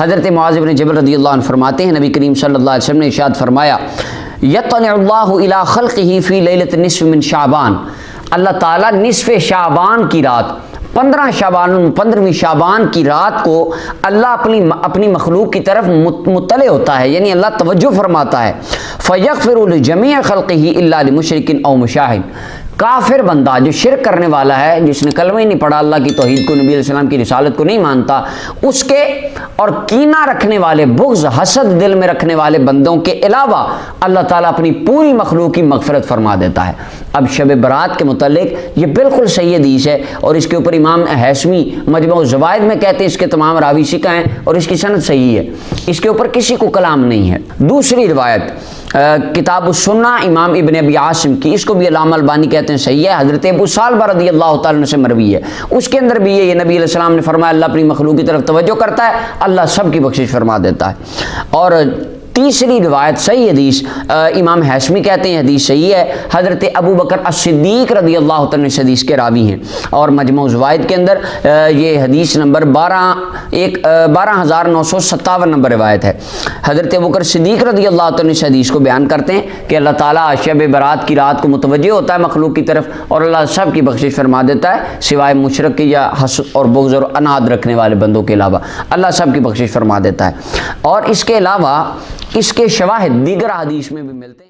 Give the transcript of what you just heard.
حضرت معاذ بن جبل رضی اللہ عنہ فرماتے ہیں نبی کریم صلی اللہ علیہ وسلم نے ارشاد فرمایا یطلع اللہ الی خلقہ فی لیلۃ النصف من شعبان، اللہ تعالیٰ نصف شعبان کی رات 15ویں شعبان کی رات کو اللہ اپنی مخلوق کی طرف مطلع ہوتا ہے، یعنی اللہ توجہ فرماتا ہے. فیغفر لجمیع خلقہ الا لمشرک او مشاہد، کافر بندہ جو شرک کرنے والا ہے، جس نے کلمہ ہی نہیں پڑھا، اللہ کی توحید کو، نبی علیہ السلام کی رسالت کو نہیں مانتا، اس کے اور کینہ رکھنے والے، بغض حسد دل میں رکھنے والے بندوں کے علاوہ اللہ تعالیٰ اپنی پوری مخلوق کی مغفرت فرما دیتا ہے. اب شب برات کے متعلق یہ بالکل صحیح حدیث ہے، اور اس کے اوپر امام حیثمی مجموع الزوائد میں کہتے ہیں اس کے تمام راوی ثقہ ہیں اور اس کی سند صحیح ہے، اس کے اوپر کسی کو کلام نہیں ہے. دوسری روایت کتاب السنہ امام ابن ابی عاصم کی، اس کو بھی علامہ البانی کہتے ہیں صحیح ہے، حضرت ابو ثعلبہ رضی اللہ تعالیٰ عنہ سے مروی ہے. اس کے اندر بھی یہ نبی علیہ السلام نے فرمایا اللہ اپنی مخلوق کی طرف توجہ کرتا ہے، اللہ سب کی بخشش فرما دیتا ہے. اور تیسری روایت صحیح حدیث امام حیثمی کہتے ہیں حدیث صحیح ہے، حضرت ابو بکر الصدیق رضی اللہ تعالیٰ عنہ حدیث کے راوی ہیں، اور مجموع الزوائد کے اندر یہ حدیث نمبر 12957 نمبر روایت ہے. حضرت ابو بکر صدیق رضی اللہ تعالیٰ عنہ حدیث کو بیان کرتے ہیں کہ اللہ تعالیٰ شب برات کی رات کو متوجہ ہوتا ہے مخلوق کی طرف، اور اللہ سب کی بخشش فرما دیتا ہے سوائے مشرک یا حسد اور بغض اور اناد رکھنے والے بندوں کے علاوہ، اللہ سب کی بخشش فرما دیتا ہے. اور اس کے علاوہ اس کے شواہد دیگر حدیث میں بھی ملتے ہیں.